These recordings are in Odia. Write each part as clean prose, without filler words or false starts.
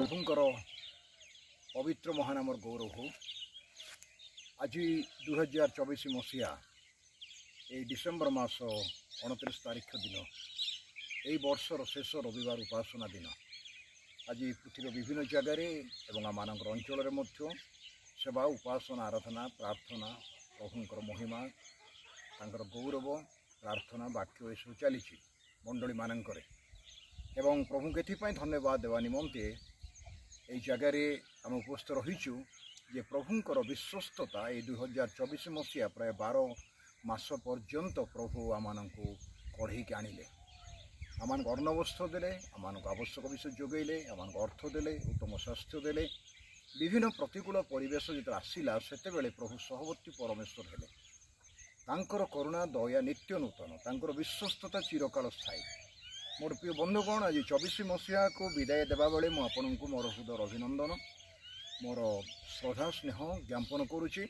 ପ୍ରଭୁଙ୍କର ପବିତ୍ର ମହାନାମର ଗୌରବ ହଉ। ଆଜି 2024 ମସିହା এই ডিসেম্বর মাস 29 তারিখ দিন এই বর্ষর শেষ রবিবার উপাসনা দিন। আজ পৃথিবীর বিভিন্ন জায়গায় এবং আমার অঞ্চলের মধ্যে সেবা উপাসনা আরাধনা প্রার্থনা প্রভুঙ্কর মহিমা তাঁর গৌরব প্রার্থনা বাক্য এসব চালিছি মণ্ডলী মানকরে এবং প্রভুকে এথিপাই ধন্যবাদ দেওয়া নিমন্তে এই জায়গায় আমি উপস্থিত রহিছু যে প্রভুঙ্কর বিশ্বস্ততা এই 2024 মସିହା প্রায় 12 মাস পর্যন্ত প্রভু আমানଙ୍କୁ কঢ়েইকি আনিলে, আমানଙ୍କୁ অন্নবস্ত্র দেলে, আমানଙ୍କୁ আবশ্যক বিষয় যোগাইলে, আমানଙ୍କୁ অর্থ দেলে, উত্তম স্বাস্থ্য দেলে। বিভিন্ন প্রতিকূল পরিবেশ যেতে আসিলা সেতবেলে প্রভু সহবর্তী পরমেশ্বর হেলে। তাঁকর করুণা দয়া নিত্য নূতন, তাঁকর বিশ্বস্ততা চিরকাল স্থায়ী। মোর প্রিয় বন্ধুগণ, আজ 24 মସିହାକୁ বিদায় দেওয়া বেড়ে মু আপনার মোর হৃদয় অভিনন্দন মোর শ্রদ্ধা স্নেহ জ্ঞাপন করুছি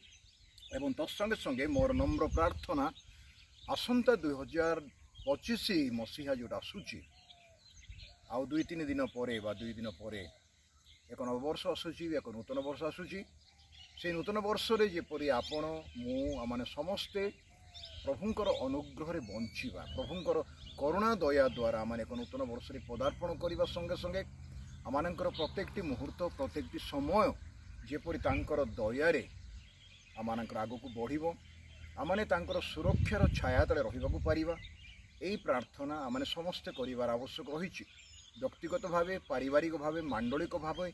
এবং তৎসঙ্গে সঙ্গে মোর নম্র প্রার্থনা আসন্তা 2025 মସିହା যেটা আসুচি আউ 2-3 দিন পরে বা 2 দিন পরে এক নববর্ষ আসুচি, এক নূতন বর্ষ আসুচি। সেই নূতন বর্ষরে যেপরি আপন মু মানে সমস্তে প্রভুঙ্কর অনুগ্রহরে বঞ্চিবা, প্রভুঙ্কর করুণা দয়া দ্বারা মানে এক নূতন বর্ষরে পদার্পণ করিবা সঙ্গে সঙ্গে আমানଙ୍କର প্রত্যেকটি মুহূর্ত প্রত্যেকটি সময় যেপরি তাঁকর দয়ারে আমানଙ୍କର আগুকু বঢ়িব, আমনে তাঁকর সুরক্ষার ছায়া তলে রহিবাকু পারিবা। এই প্রার্থনা আমনে সমস্তে করিবার আবশ্যক রহিছি। ব্যক্তিগত ভাবে, পারিবারিক ভাবে, মাণ্ডলিক ভাবে,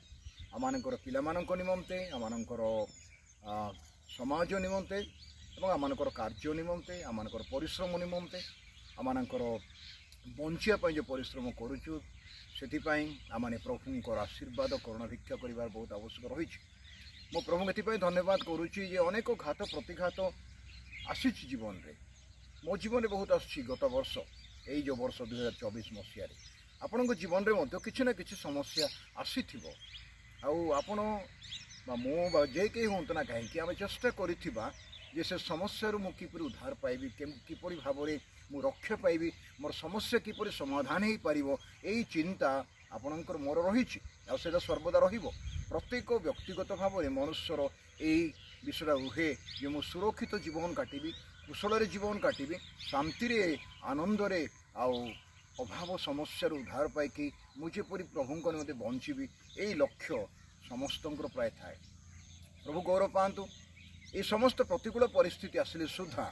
আমানଙ୍କର ପିଲାମାନଙ୍କ ନିମନ୍ତେ, আমানଙ୍କର সমাজ নিমন্তে এবং আমানଙ୍କର କାର୍ଯ୍ୟ নিমন্তে, আমানଙ୍କର ପରିଶ୍ରମ ନିମନ୍ତେ, আমানଙ୍କର ବଞ୍ଚିବା ପାଇଁ যে ପରିଶ୍ରମ କରୁଛୁ ସେଥିପାଇଁ ଆମମାନେ ପ୍ରଭୁଙ୍କର ଆଶୀର୍ବାଦ କରୁଣା ଭିକ୍ଷା କରିବାର ବହୁତ ଆବଶ୍ୟକ ରହିଛି। ମୁଁ ପ୍ରଭୁଙ୍କୁ ଏଥିପାଇଁ ଧନ୍ୟବାଦ କରୁଛି ଯେ ଅନେକ ଘାତ ପ୍ରତିଘାତ ଆସିଛି ଜୀବନରେ। ମୋ ଜୀବନରେ ବହୁତ ଆସୁଛି ଗତ ବର୍ଷ, ଏଇ ଯେଉଁ ବର୍ଷ 2024 ମସିହାରେ ଆପଣଙ୍କ ଜୀବନରେ ମଧ୍ୟ କିଛି ନା କିଛି ସମସ୍ୟା ଆସିଥିବ। ଆଉ ଆପଣ বা ମୁଁ বা ଯେ କେହି ହୁଅନ୍ତୁ ନା କାହିଁକି ଆମେ ଚେଷ୍ଟା କରିଥିବା ଯେ ସେ ସମସ୍ୟାରୁ ମୁଁ କିପରି ଉଦ୍ଧାର ପାଇବି, କିପରି ଭାବରେ ମୁଁ ରକ୍ଷା ପାଇବି, ମୋର ସମସ୍ୟା କିପରି ସମାଧାନ ହୋଇପାରିବ, ଏଇ ଚିନ୍ତା ଆପଣଙ୍କର ମୋର ରହିଛି ଆଉ ସେଇଟା ସର୍ବଦା ରହିବ। ପ୍ରତ୍ୟେକ ବ୍ୟକ୍ତିଗତ ଭାବରେ ମନୁଷ୍ୟର ଏଇ ବିଷୟଟା ରୁହେ ଯେ ମୁଁ ସୁରକ୍ଷିତ ଜୀବନ କାଟିବି, କୁଶଳରେ ଜୀବନ କାଟିବି, ଶାନ୍ତିରେ ଆନନ୍ଦରେ ଆଉ ଅଭାବ ସମସ୍ୟାରୁ ଉଦ୍ଧାର ପାଇକି ମୁଁ ଯେପରି ପ୍ରଭୁଙ୍କ ନିମନ୍ତେ ବଞ୍ଚିବି, ଏଇ ଲକ୍ଷ୍ୟ ସମସ୍ତଙ୍କର ପ୍ରାୟ ଥାଏ। ପ୍ରଭୁ ଗୌରବ ପାଆନ୍ତୁ। এই সমস্ত প্রতিকূল পরিস্থিতি আসলে সুদ্ধা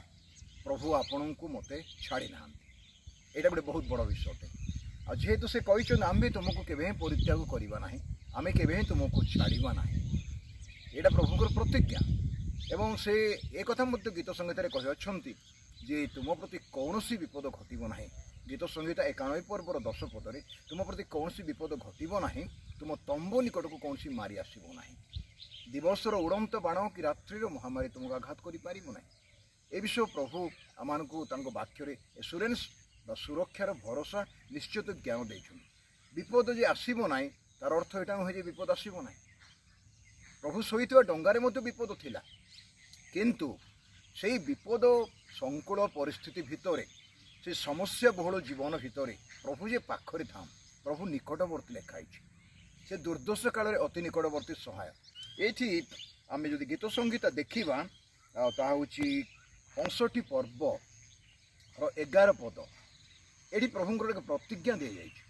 প্রভু আপনার মতো ছাড়ি না, এটা গোটে বহুত বড় বিষয়টে। আর যেহেতু সে কিন্তু আমি তোমাকে কেবে পরিত্যাগ করা না, আমি কেবে তোমাকে ছাড়া না, এটা প্রভুঙ্কর প্রতিজ্ঞা। এবং সে একথা মধ্যে গীত সংহিতার কহিছন্তি যে তুম প্রতি কৌশি বিপদ ঘটব না। গীত সংহিতা 91 পর্বর 10 পদরে তুম প্রতি কৌশি বিপদ ঘটব না, তুম তম্বু নিকটক কৌশি মারি আসব না। দিবসর উড়ন্ত বাণ কি রাত্রির মহামারী তোমাকে আঘাত করে পারিব না। এ বিষয় প্রভু আমানଙ୍କୁ তাঙ্ক বাক্যরে এসুরেন্স বা সুরক্ষার ভরসা নিশ্চিত জ্ঞান দিয়েছেন। বিপদ যে আসব না তার অর্থ এটা নহে যে বিপদ আসব না। প্রভু শোইଥିବା ডঙ্গারে মধ্যে বিপদ লা, কিন্তু সেই বিপদ সংকুল পরিস্থিতি ভিতরে, সেই সমস্যা বহুল জীবন ভিতরে প্রভু যে পাখরে থাম, প্রভু নিকটবর্তী লেখা হয়েছে। সে দুর্দশা কালের অতি নিকটবর্তী সহায়ক। এইটি আমি যদি গীত সংহিতা দেখিবা তাহা হচ্ছে 65 পর্বর 11 পদ। এটি প্রভুঙ্কর এক প্রতিজ্ঞা দিয়ে যাইছে।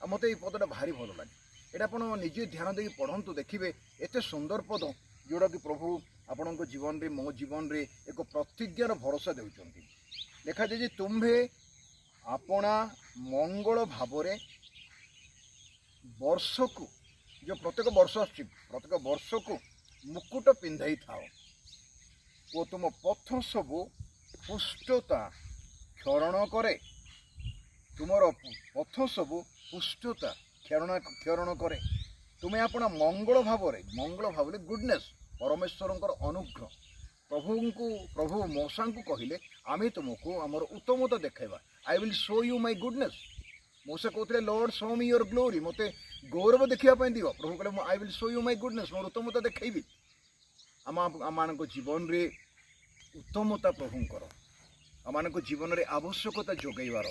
আর মতো এই পদটা ভারি ভালো লাগে। এটা আপনার নিজে ধ্যান দিয়ে পড়ন্তু, দেখবে এতে সুন্দর পদ जोटा कि प्रभु आपण जीवन रे मो जीवन रे एक प्रतिज्ञार भरोसा देउछन। देखा जाए जे तुम्भे आपणा मंगल भावरे ବର୍ଷକୁ ଯେଉଁ ପ୍ରତ୍ୟେକ ବର୍ଷ ଆସୁଛି ପ୍ରତ୍ୟେକ ବର୍ଷକୁ ମୁକୁଟ ପିନ୍ଧାଇ ଥାଅ ଓ ତୁମ ପଥ ସବୁ ପୁଷ୍ଟତା କ୍ଷରଣ କରେ। ତୁମର ପଥ ସବୁ ପୁଷ୍ଟତା କ୍ଷରଣ କରେ। ତୁମେ ଆପଣ ମଙ୍ଗଳ ଭାବରେ ଗୁଡନେସ୍ ପରମେଶ୍ୱରଙ୍କର ଅନୁଗ୍ରହ ପ୍ରଭୁ ମୂଷାଙ୍କୁ କହିଲେ ଆମେ ତୁମକୁ ଆମର ଉତ୍ତମତା ଦେଖାଇବା। I will show you my goodness. ମୂଷା କହୁଥିଲେ lord show me your glory, ମୋତେ ଗୌରବ ଦେଖିବା ପାଇଁ ଦିଅ। ପ୍ରଭୁ କହିଲେ I will show you my goodness, ମୋର ଉତ୍ତମତା ଦେଖାଇବି। ଆମମାନଙ୍କ ଜୀବନରେ ଉତ୍ତମତା ପ୍ରଭୁଙ୍କର, ଆମମାନଙ୍କ ଜୀବନରେ ଆବଶ୍ୟକତା ଯୋଗାଇବାର,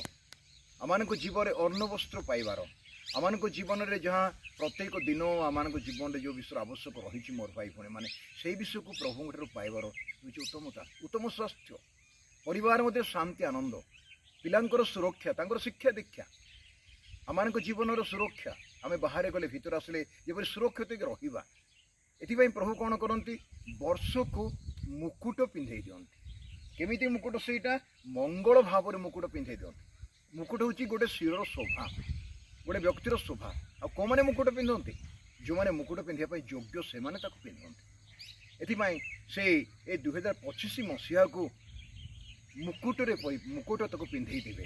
ଆମମାନଙ୍କ ଜୀବନରେ ଅନ୍ନ ବସ୍ତ୍ର ପାଇବାର, ଆମମାନଙ୍କ ଜୀବନରେ ଯାହା ପ୍ରତ୍ୟେକ ଦିନ ଆମମାନଙ୍କ ଜୀବନରେ ଯେଉଁ ବିଷୟରେ ଆବଶ୍ୟକ ରହିଛି ମୋର ଭାଇ ଭଉଣୀମାନେ, ସେଇ ବିଷୟକୁ ପ୍ରଭୁଙ୍କଠାରୁ ପାଇବାର ହେଉଛି ଉତ୍ତମତା, ଉତ୍ତମ ସ୍ୱାସ୍ଥ୍ୟ, ପରିବାର ମଧ୍ୟ ଶାନ୍ତି ଆନନ୍ଦ, ପିଲାଙ୍କର ସୁରକ୍ଷା, ତାଙ୍କର ଶିକ୍ଷା ଦୀକ୍ଷା, ଆମମାନଙ୍କ ଜୀବନର ସୁରକ୍ଷା, ଆମେ ବାହାରେ ଗଲେ ଭିତରେ ଆସିଲେ ଯେପରି ସୁରକ୍ଷିତ ରହିବା। ଏଥିପାଇଁ ପ୍ରଭୁ କ'ଣ କରନ୍ତି? ବର୍ଷକୁ ମୁକୁଟ ପିନ୍ଧେଇ ଦିଅନ୍ତି। କେମିତି ମୁକୁଟ? ସେଇଟା ମଙ୍ଗଳ ଭାବରେ ମୁକୁଟ ପିନ୍ଧେଇ ଦିଅନ୍ତି। ମୁକୁଟ ହେଉଛି ଗୋଟେ ଶିରର ଶୋଭା, ଗୋଟେ ବ୍ୟକ୍ତିର ଶୋଭା। ଆଉ କେଉଁମାନେ ମୁକୁଟ ପିନ୍ଧନ୍ତି? ଯେଉଁମାନେ ମୁକୁଟ ପିନ୍ଧିବା ପାଇଁ ଯୋଗ୍ୟ ସେମାନେ ତାକୁ ପିନ୍ଧନ୍ତି। ଏଥିପାଇଁ ସେ ଏ 2025 ମସିହାକୁ ମୁକୁଟ ତାକୁ ପିନ୍ଧେଇ ଦେବେ।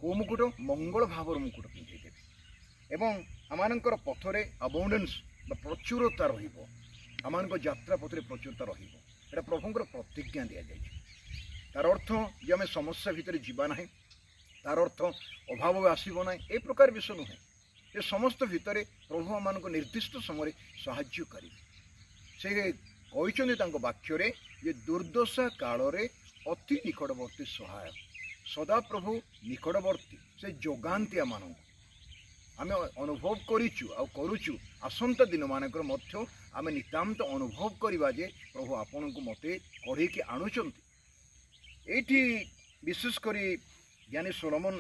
କେଉଁ ମୁକୁଟ? ମଙ୍ଗଳ ଭାବର ମୁକୁଟ ପିନ୍ଧେଇ ଦେବେ। ଏବଂ ଆମମାନଙ୍କର ପଥରେ ଆବାଉଣ୍ଡେନ୍ସ ବା ପ୍ରଚୁରତା ରହିବ। ଆମମାନଙ୍କ ଯାତ୍ରା ପଥରେ ପ୍ରଚୁରତା ରହିବ। ଏଇଟା ପ୍ରଭୁଙ୍କର ପ୍ରତିଜ୍ଞା ଦିଆଯାଇଛି। ତାର ଅର୍ଥ ଯେ ଆମେ ସମସ୍ୟା ଭିତରେ ଯିବା ନାହିଁ, ତାର ଅର୍ଥ ଅଭାବ ଆସିବ ନାହିଁ, ଏ ପ୍ରକାର ବିଷୟ ନୁହେଁ। ଏ ସମସ୍ତ ଭିତରେ ପ୍ରଭୁ ଆମମାନଙ୍କୁ ନିର୍ଦ୍ଦିଷ୍ଟ ସମୟରେ ସାହାଯ୍ୟ କରିବେ। ସେ କହିଛନ୍ତି ତାଙ୍କ ବାକ୍ୟରେ ଯେ ଦୁର୍ଦ୍ଦଶା କାଳରେ ଅତି ନିକଟବର୍ତ୍ତୀ ସହାୟ, ସଦାପ୍ରଭୁ ନିକଟବର୍ତ୍ତୀ, ସେ ଯୋଗାନ୍ତି ଆମମାନଙ୍କୁ। ଆମେ ଅନୁଭବ କରିଛୁ ଆଉ କରୁଛୁ। ଆସନ୍ତା ଦିନମାନଙ୍କର ମଧ୍ୟ ଆମେ ନିତାନ୍ତ ଅନୁଭବ କରିବା ଯେ ପ୍ରଭୁ ଆପଣଙ୍କୁ ମୋତେ କଢ଼େଇକି ଆଣୁଛନ୍ତି। ଏଇଠି ବିଶେଷ କରି ଜ୍ଞାନୀ ସୋଲୋମନ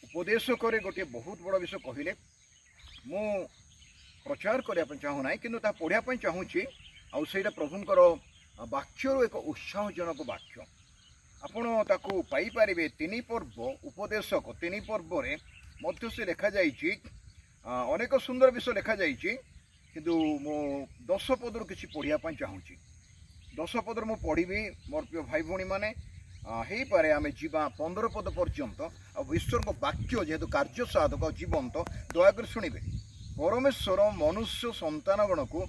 ଉପଦେଶ କରି ଗୋଟିଏ ବହୁତ ବଡ଼ ବିଷୟ କହିଲେ। ମୁଁ ପ୍ରଚାର କରିବା ପାଇଁ ଚାହୁଁନାହିଁ, କିନ୍ତୁ ତାହା ପଢ଼ିବା ପାଇଁ ଚାହୁଁଛି। ଆଉ ସେଇଟା ପ୍ରଭୁଙ୍କର ବାକ୍ୟରୁ ଏକ ଉତ୍ସାହଜନକ ବାକ୍ୟ। ଆପଣ ତାକୁ ପାଇପାରିବେ 3 ପର୍ବ ଉପଦେଶକ 3 ପର୍ବରେ ମଧ୍ୟ ସେ ଲେଖାଯାଇଛି। ଅନେକ ସୁନ୍ଦର ବିଷୟ ଲେଖାଯାଇଛି, କିନ୍ତୁ ମୁଁ 10 ପଦରୁ କିଛି ପଢ଼ିବା ପାଇଁ ଚାହୁଁଛି। 10 ପଦରୁ ମୁଁ ପଢ଼ିବି ମୋର ପ୍ରିୟ ଭାଇ ଭଉଣୀମାନେ। ହେଇପାରେ ଆମେ ଯିବା 15 ପଦ ପର୍ଯ୍ୟନ୍ତ। ଆଉ ଈଶ୍ୱରଙ୍କ ବାକ୍ୟ ଯେହେତୁ କାର୍ଯ୍ୟ ସାଧକ ଆଉ ଜୀବନ୍ତ, ଦୟାକରି ଶୁଣିବେ। ପରମେଶ୍ୱର ମନୁଷ୍ୟ ସନ୍ତାନଗଣକୁ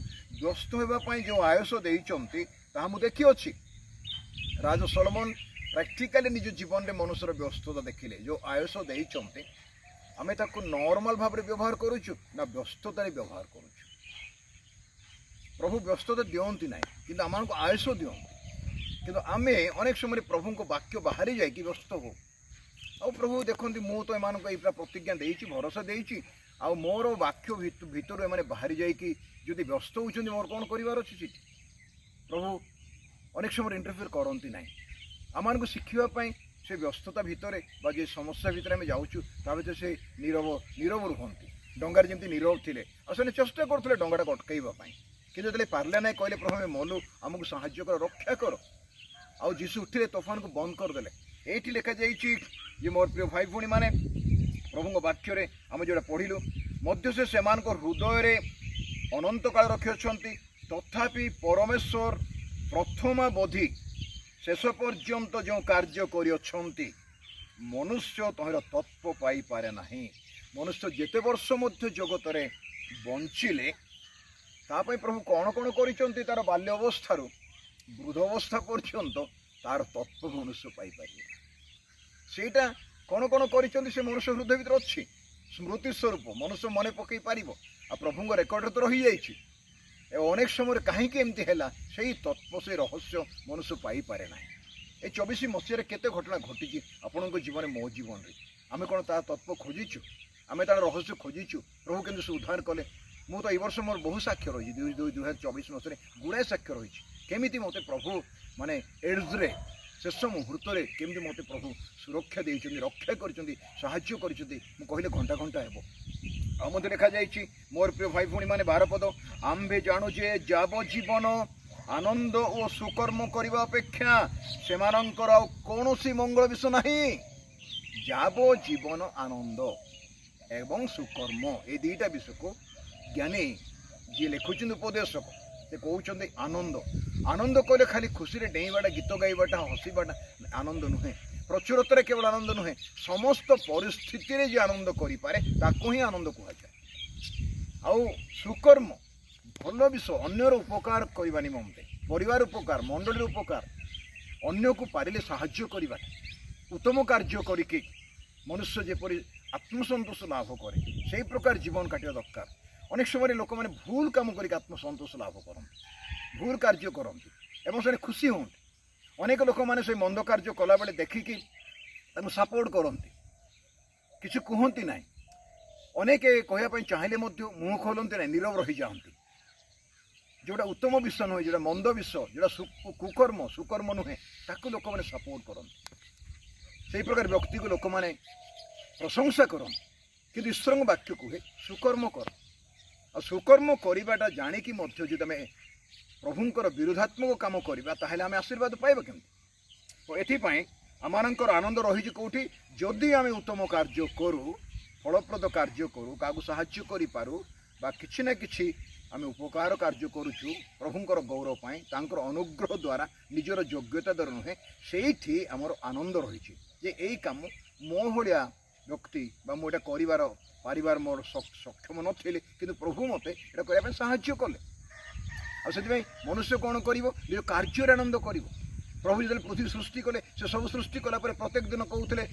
ବ୍ୟସ୍ତ ହେବା ପାଇଁ ଯେଉଁ ଆୟୁଷ ଦେଇଛନ୍ତି ତାହା ମୁଁ ଦେଖିଅଛି। ରାଜ ସଲୋମନ ପ୍ରାକ୍ଟିକାଲି ନିଜ ଜୀବନରେ ମନୁଷ୍ୟର ବ୍ୟସ୍ତତା ଦେଖିଲେ। ଯେଉଁ ଆୟୁଷ ଦେଇଛନ୍ତି ଆମେ ତାକୁ ନର୍ମାଲ ଭାବରେ ବ୍ୟବହାର କରୁଛୁ ନା ବ୍ୟସ୍ତତାରେ ବ୍ୟବହାର କରୁଛୁ? ପ୍ରଭୁ ବ୍ୟସ୍ତତା ଦିଅନ୍ତି ନାହିଁ, କିନ୍ତୁ ଆମମାନଙ୍କୁ ଆୟୁଷ ଦିଅନ୍ତି। କିନ୍ତୁ ଆମେ ଅନେକ ସମୟରେ ପ୍ରଭୁଙ୍କ ବାକ୍ୟ ବାହାରି ଯାଇକି ବ୍ୟସ୍ତ ହଉ। ଆଉ ପ୍ରଭୁ ଦେଖନ୍ତି, ମୁଁ ତ ଏମାନଙ୍କୁ ଏଇ ପ୍ରତିଜ୍ଞା ଦେଇଛି, ଭରସା ଦେଇଛି, ଆଉ ମୋର ବାକ୍ୟ ଭିତରୁ ଏମାନେ ବାହାରି ଯାଇକି ଯଦି ବ୍ୟସ୍ତ ହେଉଛନ୍ତି, ମୋର କ'ଣ କରିବାର ଅଛି ସେଠି? ପ୍ରଭୁ ଅନେକ ସମୟରେ ଇଣ୍ଟରଫିୟର କରନ୍ତି ନାହିଁ। ଆମମାନଙ୍କୁ ଶିଖିବା ପାଇଁ ସେ ବ୍ୟସ୍ତତା ଭିତରେ ବା ଯେ ସମସ୍ୟା ଭିତରେ ଆମେ ଯାଉଛୁ ତା ଭିତରେ ସେ ନୀରବ ରୁହନ୍ତି। ଡଙ୍ଗାରେ ଯେମିତି ନୀରବ ଥିଲେ, ଆଉ ସେମାନେ ଚେଷ୍ଟା କରୁଥିଲେ ଡଙ୍ଗାଟାକୁ ଅଟକାଇବା ପାଇଁ, କିନ୍ତୁ ଯେତେବେଳେ ପାରିଲେ ନାହିଁ, କହିଲେ ପ୍ରଭୁ ଆମେ ମଲୁ, ଆମକୁ ସାହାଯ୍ୟ କର, ରକ୍ଷା କର। ଆଉ ଯୀଶୁ ଉଠିଲେ, ତୋଫାନକୁ ବନ୍ଦ କରିଦେଲେ। ଏଇଠି ଲେଖାଯାଇଛି ଯେ ମୋର ପ୍ରିୟ ଭାଇ ଭଉଣୀମାନେ, ପ୍ରଭୁଙ୍କ ବାକ୍ୟରେ ଆମେ ଯେଉଁଟା ପଢ଼ିଲୁ ମଧ୍ୟ ସେ ସେମାନଙ୍କ ହୃଦୟରେ ଅନନ୍ତ କାଳ ରଖିଅଛନ୍ତି। ତଥାପି ପରମେଶ୍ୱର ପ୍ରଥମାବଧି ଶେଷ ପର୍ଯ୍ୟନ୍ତ ଯେଉଁ କାର୍ଯ୍ୟ କରିଅଛନ୍ତି ମନୁଷ୍ୟ ତହିଁର ତତ୍ତ୍ୱ ପାଇପାରେ ନାହିଁ। ମନୁଷ୍ୟ ଯେତେ ବର୍ଷ ମଧ୍ୟ ଜଗତରେ ବଞ୍ଚିଲେ ତା ପାଇଁ ପ୍ରଭୁ କ'ଣ କ'ଣ କରିଛନ୍ତି, ତାର ବାଲ୍ୟ ଅବସ୍ଥାରୁ ବୃଦ୍ଧ ଅବସ୍ଥା ପର୍ଯ୍ୟନ୍ତ ତାର ତତ୍ତ୍ୱ ମନୁଷ୍ୟ ପାଇପାରିବ। ସେଇଟା କ'ଣ କ'ଣ କରିଛନ୍ତି ସେ ମନୁଷ୍ୟ ହୃଦୟ ଭିତରେ ଅଛି, ସ୍ମୃତି ସ୍ୱରୂପ ମନୁଷ୍ୟ ମନେ ପକାଇ ପାରିବ। ଆଉ ପ୍ରଭୁଙ୍କ ରେକର୍ଡ଼ରେ ତ ରହିଯାଇଛି। ଅନେକ ସମୟରେ କାହିଁକି ଏମିତି ହେଲା, ସେଇ ତତ୍ତ୍ୱ, ସେଇ ରହସ୍ୟ ମନୁଷ୍ୟ ପାଇପାରେ ନାହିଁ। ଏ 24 ମସିହାରେ କେତେ ଘଟଣା ଘଟିଛି ଆପଣଙ୍କ ଜୀବନରେ, ମୋ ଜୀବନରେ। ଆମେ କ'ଣ ତା ତତ୍ତ୍ୱ ଖୋଜିଛୁ? ଆମେ ତାର ରହସ୍ୟ ଖୋଜିଛୁ? ପ୍ରଭୁ କେମିତି ସେ ଉଦ୍ଧାର କଲେ? ମୁଁ ତ ଏଇ ବର୍ଷ ମୋର ବହୁ ସାକ୍ଷ୍ୟ ରହିଛି। 2024 ମସିହାରେ ଗୁଡ଼ାଏ ସାକ୍ଷ୍ୟ ରହିଛି। କେମିତି ମୋତେ ପ୍ରଭୁ ମାନେ ଏଡ୍ସରେ, ଶେଷ ମୁହୂର୍ତ୍ତରେ କେମିତି ମୋତେ ପ୍ରଭୁ ସୁରକ୍ଷା ଦେଇଛନ୍ତି, ରକ୍ଷା କରିଛନ୍ତି, ସାହାଯ୍ୟ କରିଛନ୍ତି। ମୁଁ କହିଲେ ଘଣ୍ଟା ଘଣ୍ଟା ହେବ। ଆଉ ମଧ୍ୟ ଲେଖାଯାଇଛି ମୋର ପ୍ରିୟ ଭାଇ ଭଉଣୀମାନେ 12 ପଦ, ଆମ୍ଭେ ଜାଣୁ ଯେ ଯାବଜୀବନ ଆନନ୍ଦ ଓ ସୁକର୍ମ କରିବା ଅପେକ୍ଷା ସେମାନଙ୍କର ଆଉ କୌଣସି ମଙ୍ଗଳ ବିଷୟ ନାହିଁ। ଯାବଜୀବନ ଆନନ୍ଦ, ଏବଂ ସୁକର୍ମ ଏ ଦୁଇଟା ବିଷୟକୁ ଜ୍ଞାନୀ ଯିଏ ଲେଖୁଛନ୍ତି ଉପଦେଶକ ସେ କହୁଛନ୍ତି ଆନନ୍ଦ। ଆନନ୍ଦ କହିଲେ ଖାଲି ଖୁସିରେ ଡେଇଁବାଟା, ଗୀତ ଗାଇବାଟା, ହସିବାଟା ଆନନ୍ଦ ନୁହେଁ। ପ୍ରଚୁରତାରେ କେବଳ ଆନନ୍ଦ ନୁହେଁ, ସମସ୍ତ ପରିସ୍ଥିତିରେ ଯିଏ ଆନନ୍ଦ କରିପାରେ ତାକୁ ହିଁ ଆନନ୍ଦ କୁହାଯାଏ। ଆଉ ସୁକର୍ମ ଭଲ ବିଷୟ, ଅନ୍ୟର ଉପକାର କରିବା ନିମନ୍ତେ, ପରିବାର ଉପକାର, ମଣ୍ଡଳୀର ଉପକାର, ଅନ୍ୟକୁ ପାରିଲେ ସାହାଯ୍ୟ କରିବା, ଉତ୍ତମ କାର୍ଯ୍ୟ କରିକି ମନୁଷ୍ୟ ଯେପରି ଆତ୍ମସନ୍ତୋଷ ଲାଭ କରେ ସେହି ପ୍ରକାର ଜୀବନ କାଟିବା ଦରକାର। ଅନେକ ସମୟରେ ଲୋକମାନେ ଭୁଲ କାମ କରିକି ଆତ୍ମସନ୍ତୋଷ ଲାଭ କରନ୍ତି, ଭୁଲ କାର୍ଯ୍ୟ କରନ୍ତି ଏବଂ ସେମାନେ ଖୁସି ହୁଅନ୍ତି। ଅନେକ ଲୋକମାନେ ସେ ମନ୍ଦ କାର୍ଯ୍ୟ କଲାବେଳେ ଦେଖିକି ତାଙ୍କୁ ସପୋର୍ଟ କରନ୍ତି, କିଛି କୁହନ୍ତି ନାହିଁ। ଅନେକ କହିବା ପାଇଁ ଚାହିଁଲେ ମଧ୍ୟ ମୁହଁ ଖୋଲନ୍ତି ନାହିଁ, ନୀରବ ରହିଯାଆନ୍ତି। ଯେଉଁଟା ଉତ୍ତମ ବିଷୟ ନୁହେଁ, ଯେଉଁଟା ମନ୍ଦ ବିଷୟ, ଯେଉଁଟା କୁକର୍ମ, ସୁକର୍ମ ନୁହେଁ, ତାକୁ ଲୋକମାନେ ସପୋର୍ଟ କରନ୍ତି। ସେହି ପ୍ରକାର ବ୍ୟକ୍ତିକୁ ଲୋକମାନେ ପ୍ରଶଂସା କରନ୍ତି। କିନ୍ତୁ ଈଶ୍ୱରଙ୍କ ବାକ୍ୟ କୁହେ ସୁକର୍ମ କର। ଆଉ ସୁକର୍ମ କରିବାଟା ଜାଣିକି ମଧ୍ୟ ଯଦି ଆମେ ପ୍ରଭୁଙ୍କର ବିରୋଧାତ୍ମକ କାମ କରିବା ତାହେଲେ ଆମେ ଆଶୀର୍ବାଦ ପାଇବା କେମିତି? ତ ଏଥିପାଇଁ ଆମମାନଙ୍କର ଆନନ୍ଦ ରହିଛି କେଉଁଠି? ଯଦି ଆମେ ଉତ୍ତମ କାର୍ଯ୍ୟ କରୁ, ଫଳପ୍ରଦ କାର୍ଯ୍ୟ କରୁ, କାହାକୁ ସାହାଯ୍ୟ କରିପାରୁ ବା କିଛି ନା କିଛି ଆମେ ଉପକାର କାର୍ଯ୍ୟ କରୁଛୁ ପ୍ରଭୁଙ୍କର ଗୌରବ ପାଇଁ, ତାଙ୍କର ଅନୁଗ୍ରହ ଦ୍ୱାରା, ନିଜର ଯୋଗ୍ୟତା ଦ୍ୱାରା ନୁହେଁ, ସେଇଠି ଆମର ଆନନ୍ଦ ରହିଛି ଯେ ଏଇ କାମ ମୋ ଭଳିଆ ବ୍ୟକ୍ତି ବା ମୁଁ ଏଇଟା ପାରିବାର ମୋର ସକ୍ଷମ ନଥିଲେ କିନ୍ତୁ ପ୍ରଭୁ ମୋତେ ଏଇଟା କରିବା ପାଇଁ ସାହାଯ୍ୟ କଲେ। ଆଉ ସେଥିପାଇଁ ମନୁଷ୍ୟ କ'ଣ କରିବ? ନିଜ କାର୍ଯ୍ୟରେ ଆନନ୍ଦ କରିବ। ପ୍ରଭୁ ଯେତେବେଳେ ପୃଥିବୀ ସୃଷ୍ଟି କଲେ, ସେ ସବୁ ସୃଷ୍ଟି କଲା ପରେ ପ୍ରତ୍ୟେକ ଦିନ କହୁଥିଲେ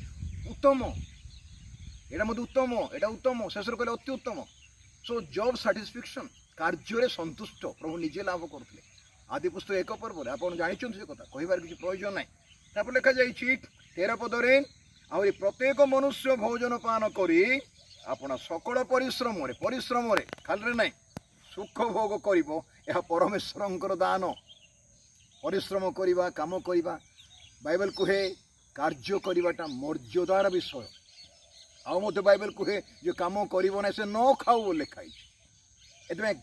ଉତ୍ତମ, ଏଇଟା ମଧ୍ୟ ଉତ୍ତମ, ଏଇଟା ଉତ୍ତମ, ଶେଷରେ କହିଲେ ଅତି ଉତ୍ତମ। ସୋ ଜବ୍ ସାଟିସ୍ଫ୍ୟାକ୍ସନ୍, କାର୍ଯ୍ୟରେ ସନ୍ତୁଷ୍ଟ ପ୍ରଭୁ ନିଜେ ଲାଭ କରୁଥିଲେ। ଆଦି ପୁସ୍ତକ 1 ପର୍ବରେ ଆପଣ ଜାଣିଛନ୍ତି ସେ କଥା, କହିବାର କିଛି ପ୍ରୟୋଜନ ନାହିଁ। ତାପରେ ଲେଖାଯାଇଛି 13 ପଦରେ, ଆହୁରି ପ୍ରତ୍ୟେକ ମନୁଷ୍ୟ ଭୋଜନ ପାନ କରି ଆପଣ ସକଳ ପରିଶ୍ରମରେ ଖାଲିରେ ନାହିଁ, ସୁଖ ଭୋଗ କରିବ, ଏହା ପରମେଶ୍ୱରଙ୍କର ଦାନ। ପରିଶ୍ରମ କରିବା, କାମ କରିବା, ବାଇବେଲ କୁହେ କାର୍ଯ୍ୟ କରିବାଟା ମର୍ଯ୍ୟାଦାର ବିଷୟ। ଆଉ ମଧ୍ୟ ବାଇବେଲ କୁହେ ଯେ କାମ କରିବ ନାହିଁ ସେ ନ ଖାଉ ବୋଲି ଲେଖା ହେଇଛି। ଏଥିପାଇଁ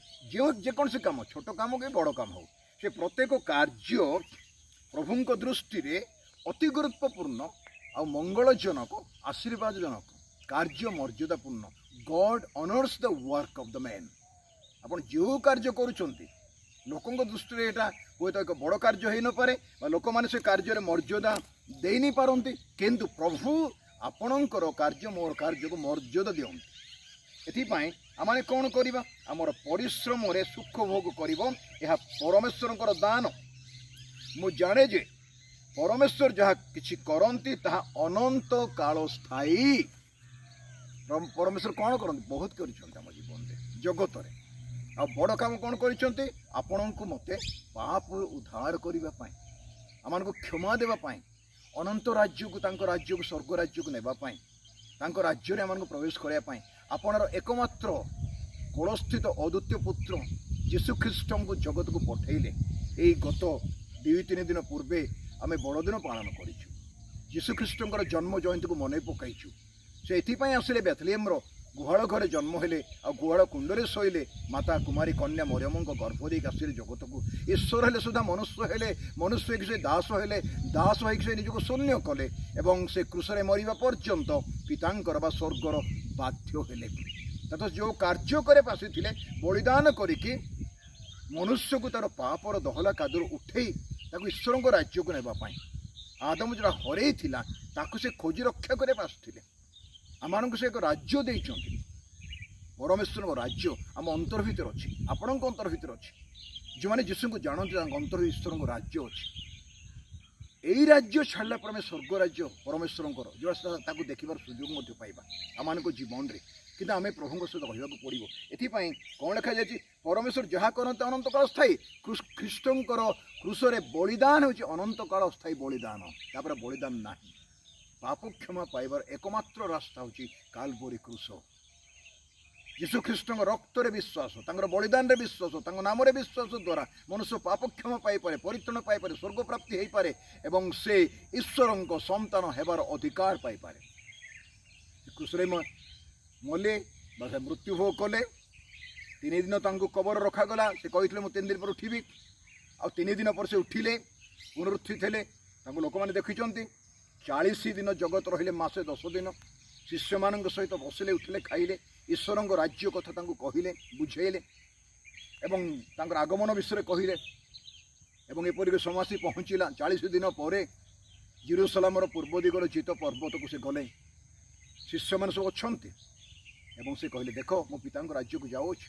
ଯେକୌଣସି କାମ, ଛୋଟ କାମ କି ବଡ଼ କାମ ହେଉ, ସେ ପ୍ରତ୍ୟେକ କାର୍ଯ୍ୟ ପ୍ରଭୁଙ୍କ ଦୃଷ୍ଟିରେ ଅତି ଗୁରୁତ୍ୱପୂର୍ଣ୍ଣ ଆଉ ମଙ୍ଗଳଜନକ, ଆଶୀର୍ବାଦଜନକ, କାର୍ଯ୍ୟ ମର୍ଯ୍ୟାଦାପୂର୍ଣ୍ଣ। God honours the work of the man. ଆପଣ ଯେଉଁ କାର୍ଯ୍ୟ କରୁଛନ୍ତି ଲୋକଙ୍କ ଦୃଷ୍ଟିରେ ଏଇଟା ହୁଏତ ଏକ ବଡ଼ କାର୍ଯ୍ୟ ହୋଇନପାରେ ବା ଲୋକମାନେ ସେ କାର୍ଯ୍ୟରେ ମର୍ଯ୍ୟାଦା ଦେଇନି ପାରନ୍ତି, କିନ୍ତୁ ପ୍ରଭୁ ଆପଣଙ୍କର କାର୍ଯ୍ୟ, ମୋର କାର୍ଯ୍ୟକୁ ମର୍ଯ୍ୟାଦା ଦିଅନ୍ତି। ଏଥିପାଇଁ ଆମେ କ'ଣ କରିବା? ଆମର ପରିଶ୍ରମରେ ସୁଖ ଭୋଗ କରିବ, ଏହା ପରମେଶ୍ୱରଙ୍କର ଦାନ। ମୁଁ ଜାଣେ ଯେ ପରମେଶ୍ୱର ଯାହା କିଛି କରନ୍ତି ତାହା ଅନନ୍ତ କାଳ ସ୍ଥାୟୀ। ପରମେଶ୍ୱର କ'ଣ କରନ୍ତି? ବହୁତ କରିଛନ୍ତି ଆମ ଜୀବନରେ, ଜଗତରେ। ଆଉ ବଡ଼ କାମ କ'ଣ କରିଛନ୍ତି? ଆପଣଙ୍କୁ ମୋତେ ପାପରୁ ଉଦ୍ଧାର କରିବା ପାଇଁ, ଆମମାନଙ୍କୁ କ୍ଷମା ଦେବା ପାଇଁ, ଅନନ୍ତ ରାଜ୍ୟକୁ, ତାଙ୍କ ରାଜ୍ୟକୁ, ସ୍ୱର୍ଗ ରାଜ୍ୟକୁ ନେବା ପାଇଁ, ତାଙ୍କ ରାଜ୍ୟରେ ଆମମାନଙ୍କୁ ପ୍ରବେଶ କରିବା ପାଇଁ ଆପଣର ଏକମାତ୍ର କୋଳସ୍ଥିତ ଅଦ୍ୱିତୀୟ ପୁତ୍ର ଯୀଶୁଖ୍ରୀଷ୍ଟଙ୍କୁ ଜଗତକୁ ପଠାଇଲେ। ଏଇ ଗତ 2-3 ଦିନ ପୂର୍ବେ ଆମେ ବଡ଼ଦିନ ପାଳନ କରିଛୁ। ଯୀଶୁଖ୍ରୀଷ୍ଟଙ୍କର ଜନ୍ମ ଜୟନ୍ତୀକୁ ମନେ ପକାଇଛୁ। ସେ ଏଥିପାଇଁ ଆସିଲେ, ବେଥଲେହେମର ଗୁହାଳ ଘରେ ଜନ୍ମ ହେଲେ ଆଉ ଗୁହାଳ କୁଣ୍ଡରେ ଶୋଇଲେ। ମାତା କୁମାରୀ କନ୍ୟା ମରିୟମଙ୍କ ଗର୍ଭ ଦେଇକି ଆସିଲେ ଜଗତକୁ। ଈଶ୍ୱର ହେଲେ ସୁଦ୍ଧା ମନୁଷ୍ୟ ହେଲେ, ମନୁଷ୍ୟ ହେଇକି ସେ ଦାସ ହେଲେ, ଦାସ ହେଇକି ସେ ନିଜକୁ ଶୂନ୍ୟ କଲେ ଏବଂ ସେ କ୍ରୁଶରେ ମରିବା ପର୍ଯ୍ୟନ୍ତ ପିତାଙ୍କର ବା ସ୍ୱର୍ଗର ବାଧ୍ୟ ହେଲେ। ତଥା ଯେଉଁ କାର୍ଯ୍ୟ କରି ଆସିଥିଲେ ବଳିଦାନ କରିକି ମନୁଷ୍ୟକୁ ତାର ପାପର ଦହଲା କାଦୁରୁ ଉଠେଇ ତାକୁ ଈଶ୍ୱରଙ୍କ ରାଜ୍ୟକୁ ନେବା ପାଇଁ, ଆଦମ ଯେଉଁଟା ହରେଇଥିଲା ତାକୁ ସେ ଖୋଜି ରକ୍ଷା କରିବା ଆସିଥିଲେ। ଆମମାନଙ୍କୁ ସେ ଏକ ରାଜ୍ୟ ଦେଇଛନ୍ତି। ପରମେଶ୍ୱରଙ୍କ ରାଜ୍ୟ ଆମ ଅନ୍ତର ଭିତରେ ଅଛି, ଆପଣଙ୍କ ଅନ୍ତର ଭିତରେ ଅଛି। ଯେଉଁମାନେ ଯୀଶୁଙ୍କୁ ଜାଣନ୍ତି ତାଙ୍କ ଅନ୍ତର ଈଶ୍ୱରଙ୍କ ରାଜ୍ୟ ଅଛି। ଏଇ ରାଜ୍ୟ ଛାଡ଼ିଲା ପରେ ଆମେ ସ୍ୱର୍ଗ ରାଜ୍ୟ ପରମେଶ୍ୱରଙ୍କର, ଯେଉଁଟା ତାକୁ ଦେଖିବାର ସୁଯୋଗ ମଧ୍ୟ ପାଇବା ଆମମାନଙ୍କ ଜୀବନରେ। କିନ୍ତୁ ଆମେ ପ୍ରଭୁଙ୍କ ସହିତ ରହିବାକୁ ପଡ଼ିବ। ଏଥିପାଇଁ କ'ଣ ଲେଖାଯାଇଛି? ପରମେଶ୍ୱର ଯାହା କରନ୍ତି ଅନନ୍ତକାଳ ସ୍ଥାୟୀ। ଖ୍ରୀଷ୍ଟଙ୍କର କ୍ରୁଶରେ ବଳିଦାନ ହେଉଛି ଅନନ୍ତକାଳ ସ୍ଥାୟୀ ବଳିଦାନ। ତାପରେ ବଳିଦାନ ନାହିଁ। ପାପ କ୍ଷମା ପାଇବାର ଏକମାତ୍ର ରାସ୍ତା ହେଉଛି କାଲବରୀ କ୍ରୁଶ। ଯୀଶୁଖ୍ରୀଷ୍ଟଙ୍କ ରକ୍ତରେ ବିଶ୍ୱାସ, ତାଙ୍କର ବଳିଦାନରେ ବିଶ୍ୱାସ, ତାଙ୍କ ନାମରେ ବିଶ୍ୱାସ ଦ୍ୱାରା ମନୁଷ୍ୟ ପାପ କ୍ଷମା ପାଇପାରେ, ପରିତ୍ରାଣ ପାଇପାରେ, ସ୍ୱର୍ଗ ପ୍ରାପ୍ତି ହୋଇପାରେ ଏବଂ ସେ ଈଶ୍ୱରଙ୍କ ସନ୍ତାନ ହେବାର ଅଧିକାର ପାଇପାରେ। କ୍ରୁଶରେ ମଲେ ବା ସେ ମୃତ୍ୟୁଭୋଗ କଲେ। 3 ଦିନ ତାଙ୍କୁ କବର ରଖାଗଲା। ସେ କହିଥିଲେ ମୁଁ 3 ଦିନ ପରେ ଉଠିବି। ଆଉ 3 ଦିନ ପରେ ସେ ଉଠିଲେ, ପୁନରୁତ୍ଥିତ ହେଲେ। ତାଙ୍କୁ ଲୋକମାନେ ଦେଖିଛନ୍ତି। 40 ଦିନ ଜଗତ ରହିଲେ, ମାସେ 10 ଦିନ। ଶିଷ୍ୟମାନଙ୍କ ସହିତ ବସିଲେ, ଉଠିଲେ, ଖାଇଲେ, ଈଶ୍ୱରଙ୍କ ରାଜ୍ୟ କଥା ତାଙ୍କୁ କହିଲେ, ବୁଝେଇଲେ ଏବଂ ତାଙ୍କର ଆଗମନ ବିଷୟରେ କହିଲେ। ଏବଂ ଏପରିକି ସମୟ ଆସି ପହଞ୍ଚିଲା। 40 ଦିନ ପରେ ଜେରୁସାଲେମର ପୂର୍ବ ଦିଗର ଚିତ ପର୍ବତକୁ ସେ ଗଲେ। ଶିଷ୍ୟମାନେ ସବୁ ଅଛନ୍ତି ଏବଂ ସେ କହିଲେ, ଦେଖ ମୁଁ ପିତାଙ୍କ ରାଜ୍ୟକୁ ଯାଉଅଛି।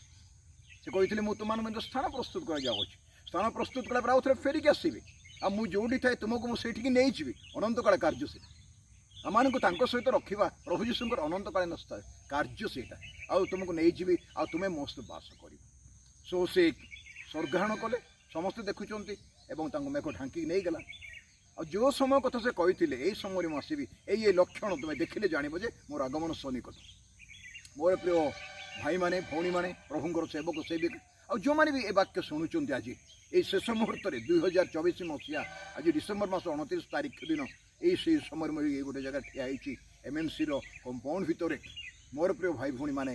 ସେ କହିଥିଲେ, ମୁଁ ତୁମମାନଙ୍କୁ ସ୍ଥାନ ପ୍ରସ୍ତୁତ କରାଯାଉଅଛି। ସ୍ଥାନ ପ୍ରସ୍ତୁତ କଲା ପରେ ଆଉ ଥରେ ଫେରିକି ଆସିବି। ଆଉ ମୁଁ ଯେଉଁଠି ଥାଏ ତୁମକୁ ମୁଁ ସେଇଠିକି ନେଇଯିବି। ଅନନ୍ତକାଳ କାର୍ଯ୍ୟ ସେଇଟା। ଆମମାନଙ୍କୁ ତାଙ୍କ ସହିତ ରଖିବା ପ୍ରଭୁ ଯୀଶୁଙ୍କର ଅନନ୍ତକାଳୀନ କାର୍ଯ୍ୟ ସେଇଟା। ଆଉ ତୁମକୁ ନେଇଯିବି, ଆଉ ତୁମେ ମୋ ସହିତ ବାସ କରିବ। ସୋ ସେ ସ୍ୱର୍ଗାରୋହଣ କଲେ, ସମସ୍ତେ ଦେଖୁଛନ୍ତି ଏବଂ ତାଙ୍କୁ ମେଘ ଢାଙ୍କିକି ନେଇଗଲା। ଆଉ ଯେଉଁ ସମୟ କଥା ସେ କହିଥିଲେ, ଏଇ ସମୟରେ ମୁଁ ଆସିବି, ଏଇ ଲକ୍ଷଣ ତୁମେ ଦେଖିଲେ ଜାଣିବ ଯେ ମୋର ଆଗମନ ସନ୍ନିକଟ। ମୋର ପ୍ରିୟ ଭାଇମାନେ, ଭଉଣୀମାନେ, ପ୍ରଭୁଙ୍କର ସେବକ ସେବିକା, ଆଉ ଯେଉଁମାନେ ବି ଏ ବାକ୍ୟ ଶୁଣୁଛନ୍ତି ଆଜି ଏଇ ଶେଷ ମୁହୂର୍ତ୍ତରେ 2024 ମସିହା ଆଜି ଡିସେମ୍ବର ମାସ 29 ତାରିଖ ଦିନ ଏଇ ସେଇ ସମୟରେ ମୁଁ ଏଇ ଗୋଟେ ଜାଗାରେ ଠିଆ ହେଇଛି MMCର କମ୍ପାଉଣ୍ଡ ଭିତରେ। ମୋର ପ୍ରିୟ ଭାଇ ଭଉଣୀମାନେ,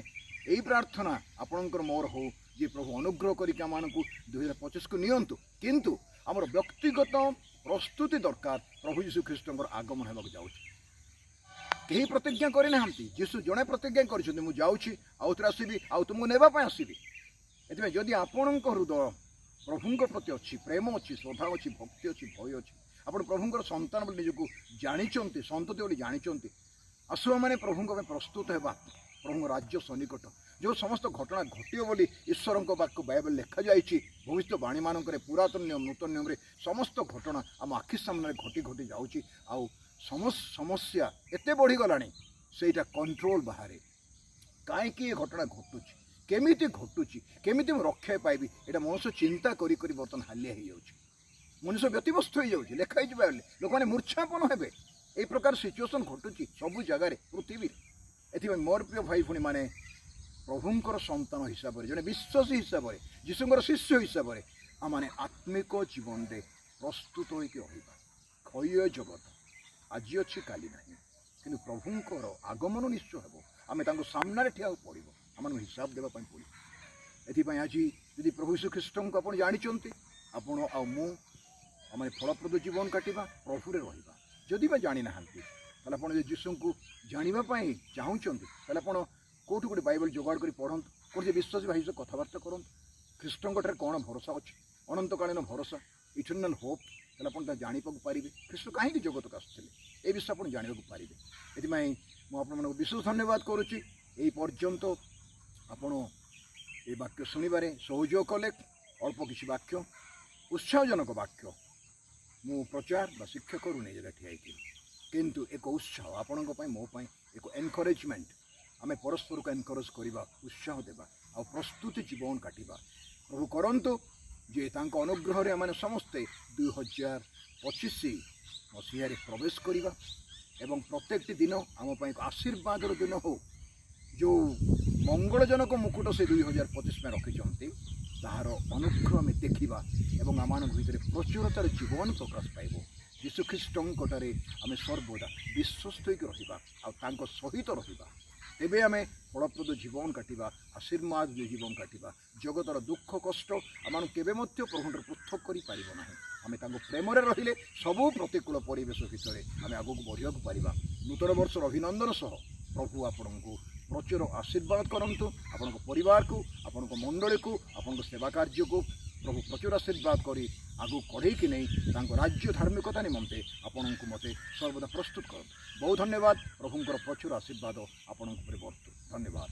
ଏଇ ପ୍ରାର୍ଥନା ଆପଣଙ୍କର ମୋର ହଉ ଯେ ପ୍ରଭୁ ଅନୁଗ୍ରହ କରିକି ଆମମାନଙ୍କୁ 2025କୁ ନିଅନ୍ତୁ। କିନ୍ତୁ ଆମର ବ୍ୟକ୍ତିଗତ ପ୍ରସ୍ତୁତି ଦରକାର। ପ୍ରଭୁ ଯୀଶୁ ଖ୍ରୀଷ୍ଟଙ୍କର ଆଗମନ ହେବାକୁ ଯାଉଛି। କେହି ପ୍ରତିଜ୍ଞା କରିନାହାନ୍ତି। ଯୀଶୁ ଜଣେ ପ୍ରତିଜ୍ଞା କରିଛନ୍ତି, ମୁଁ ଯାଉଛି, ଆଉଥରେ ଆସିବି, ଆଉ ତୁମକୁ ନେବା ପାଇଁ ଆସିବି। ଏଥିପାଇଁ ଯଦି ଆପଣଙ୍କ ହୃଦୟ ପ୍ରଭୁଙ୍କ ପ୍ରତି ଅଛି, ପ୍ରେମ ଅଛି, ଶ୍ରଦ୍ଧା ଅଛି, ଭକ୍ତି ଅଛି, ଭୟ ଅଛି, ଆପଣ ପ୍ରଭୁଙ୍କର ସନ୍ତାନ ବୋଲି ନିଜକୁ ଜାଣିଛନ୍ତି, ସନ୍ତତି ବୋଲି ଜାଣିଛନ୍ତି, ଆସୁ ମାନେ ପ୍ରଭୁଙ୍କ ପାଇଁ ପ୍ରସ୍ତୁତ ହେବା। ପ୍ରଭୁଙ୍କ ରାଜ୍ୟ ସନ୍ନିକଟ। ଯେଉଁ ସମସ୍ତ ଘଟଣା ଘଟିବ ବୋଲି ଈଶ୍ୱରଙ୍କ ବାକ୍ୟ ବାଇବେଲ ଲେଖାଯାଇଛି, ଭବିଷ୍ୟବାଣୀମାନଙ୍କରେ, ପୁରାତନ ନିୟମ, ନୂତନ ନିୟମରେ ସମସ୍ତ ଘଟଣା ଆମ ଆଖି ସାମ୍ନାରେ ଘଟି ଘଟି ଯାଉଛି। ଆଉ ସମସ୍ୟା ଏତେ ବଢ଼ିଗଲାଣି, ସେଇଟା କଣ୍ଟ୍ରୋଲ ବାହାରେ। କାହିଁକି ଏ ଘଟଣା ଘଟୁଛି, କେମିତି ଘଟୁଛି, କେମିତି ମୁଁ ରକ୍ଷା ପାଇବି, ଏଇଟା ମଣିଷ ଚିନ୍ତା କରି କରି ବର୍ତ୍ତମାନ ହାଲିଆ ହେଇଯାଉଛି। ମଣିଷ ବ୍ୟତିବ୍ୟସ୍ତ ହେଇଯାଉଛି। ଲେଖା ହେଇଛି ବାଇବେଲରେ, ଲୋକମାନେ ମୂର୍ଚ୍ଛାପନ୍ନ ହେବେ। এই ପ୍ରକାର ସିଚୁଏସନ୍ ଘଟୁଛି ସବୁ ଜାଗାରେ ପୃଥିବୀରେ। ଏଥିପାଇଁ ମୋର ପ୍ରିୟ ଭାଇ ଭଉଣୀମାନେ, ପ୍ରଭୁଙ୍କର ସନ୍ତାନ ହିସାବରେ, ଜଣେ ବିଶ୍ୱାସୀ ହିସାବରେ, ଯୀଶୁଙ୍କର ଶିଷ୍ୟ ହିସାବରେ ଆମମାନେ ଆତ୍ମିକ ଜୀବନରେ ପ୍ରସ୍ତୁତ ହୋଇକି ରହିବା। କ୍ଷୟ ଜଗତ ଆଜି ଅଛି, କାଲି ନାହିଁ, କିନ୍ତୁ ପ୍ରଭୁଙ୍କର ଆଗମନ ନିଶ୍ଚୟ ହେବ। ଆମେ ତାଙ୍କ ସାମ୍ନାରେ ଠିଆ ହେବାକୁ ପଡ଼ିବ, ଆମମାନଙ୍କୁ ହିସାବ ଦେବା ପାଇଁ ପଡ଼ିବ। ଏଥିପାଇଁ ଆଜି ଯଦି ପ୍ରଭୁ ଯୀଶୁ ଖ୍ରୀଷ୍ଟଙ୍କୁ ଆପଣ ଜାଣିଛନ୍ତି, ଆପଣ ଆଉ ମୁଁ ଆମେ ଫଳପ୍ରଦ ଜୀବନ କାଟିବା, ପ୍ରଭୁରେ ରହିବା। ଯଦି ବା ଜାଣିନାହାନ୍ତି, ତାହେଲେ ଆପଣ ଯଦି ଯୀଶୁଙ୍କୁ ଜାଣିବା ପାଇଁ ଚାହୁଁଛନ୍ତି, ତାହେଲେ ଆପଣ କେଉଁଠୁ ଗୋଟେ ବାଇବେଲ ଯୋଗାଡ଼ କରି ପଢ଼ନ୍ତୁ, କୌଣସି ବିଶ୍ୱାସୀ ଭାଇ ସହ କଥାବାର୍ତ୍ତା କରନ୍ତୁ। ଖ୍ରୀଷ୍ଟଙ୍କଠାରେ କ'ଣ ଭରସା ଅଛି, ଅନନ୍ତକାଳୀନ ଭରସା, ଇଟର୍ନାଲ୍ ହୋପ୍, ତାହେଲେ ଆପଣ ତାହା ଜାଣିବାକୁ ପାରିବେ। ଖ୍ରୀଷ୍ଟ କାହିଁକି ଜଗତକୁ ଆସିଥିଲେ, ଏ ବିଷୟ ଆପଣ ଜାଣିବାକୁ ପାରିବେ। ଏଥିପାଇଁ ମୁଁ ଆପଣମାନଙ୍କୁ ବିଶେଷ ଧନ୍ୟବାଦ କରୁଛି। ଏହି ପର୍ଯ୍ୟନ୍ତ ଆପଣ ଏ ବାକ୍ୟ ଶୁଣିବାରେ ସହଯୋଗ କଲେ। ଅଳ୍ପ କିଛି ବାକ୍ୟ, ଉତ୍ସାହଜନକ ବାକ୍ୟ ମୁଁ ପ୍ରଚାର ବା ଶିକ୍ଷା କରୁନି ଜାଗା ଠିଆ ହେଇକି, କିନ୍ତୁ ଏକ ଉତ୍ସାହ ଆପଣଙ୍କ ପାଇଁ, ମୋ ପାଇଁ ଏକ ଏନକରେଜମେଣ୍ଟ। ଆମେ ପରସ୍ପରକୁ ଏନକରେଜ କରିବା, ଉତ୍ସାହ ଦେବା, ଆଉ ପ୍ରସ୍ତୁତି ଜୀବନ କାଟିବା। ପ୍ରଭୁ କରନ୍ତୁ ଯେ ତାଙ୍କ ଅନୁଗ୍ରହରେ ଆମେ ସମସ୍ତେ 2025 ମସିହାରେ ପ୍ରବେଶ କରିବା ଏବଂ ପ୍ରତ୍ୟେକଟି ଦିନ ଆମ ପାଇଁ ଏକ ଆଶୀର୍ବାଦର ଦିନ ହେଉ। ଯେଉଁ ମଙ୍ଗଳଜନକ ମୁକୁଟ ସେ 2025 ପାଇଁ ରଖିଛନ୍ତି, ତାହାର ଅନୁଗ୍ରହ ଆମେ ଦେଖିବା ଏବଂ ଆମମାନଙ୍କ ଭିତରେ ପ୍ରଚୁରତାର ଜୀବନ ପ୍ରକାଶ ପାଇବ। ଯୀଶୁଖ୍ରୀଷ୍ଟଙ୍କଠାରେ ଆମେ ସର୍ବଦା ବିଶ୍ୱସ୍ତ ହୋଇକି ରହିବା ଆଉ ତାଙ୍କ ସହିତ ରହିବା। ତେବେ ଆମେ ଫଳପ୍ରଦ ଜୀବନ କାଟିବା, ଆଶୀର୍ବାଦ ଜୀବନ କାଟିବା। ଜଗତର ଦୁଃଖ କଷ୍ଟ ଆମମାନଙ୍କୁ କେବେ ମଧ୍ୟ ପ୍ରଭୁଙ୍କର ପୃଥକ କରିପାରିବ ନାହିଁ। ଆମେ ତାଙ୍କ ପ୍ରେମରେ ରହିଲେ ସବୁ ପ୍ରତିକୂଳ ପରିବେଶ ଭିତରେ ଆମେ ଆଗକୁ ବଢ଼ିବାକୁ ପାରିବା। ନୂତନ ବର୍ଷର ଅଭିନନ୍ଦନ ସହ ପ୍ରଭୁ ଆପଣଙ୍କୁ ପ୍ରଚୁର ଆଶୀର୍ବାଦ କରନ୍ତୁ। ଆପଣଙ୍କ ପରିବାରକୁ, ଆପଣଙ୍କ ମଣ୍ଡଳୀକୁ, ଆପଣଙ୍କ ସେବା କାର୍ଯ୍ୟକୁ ପ୍ରଭୁ ପ୍ରଚୁର ଆଶୀର୍ବାଦ କରି ଆଗକୁ କଢ଼େଇକି ନେଇ ତାଙ୍କ ରାଜ୍ୟ ଧାର୍ମିକତା ନିମନ୍ତେ ଆପଣଙ୍କୁ ମୋତେ ସର୍ବଦା ପ୍ରସ୍ତୁତ କରନ୍ତୁ। ବହୁତ ଧନ୍ୟବାଦ। ପ୍ରଭୁଙ୍କର ପ୍ରଚୁର ଆଶୀର୍ବାଦ ଆପଣଙ୍କ ଉପରେ ବର୍ତ୍ତୁ। ଧନ୍ୟବାଦ।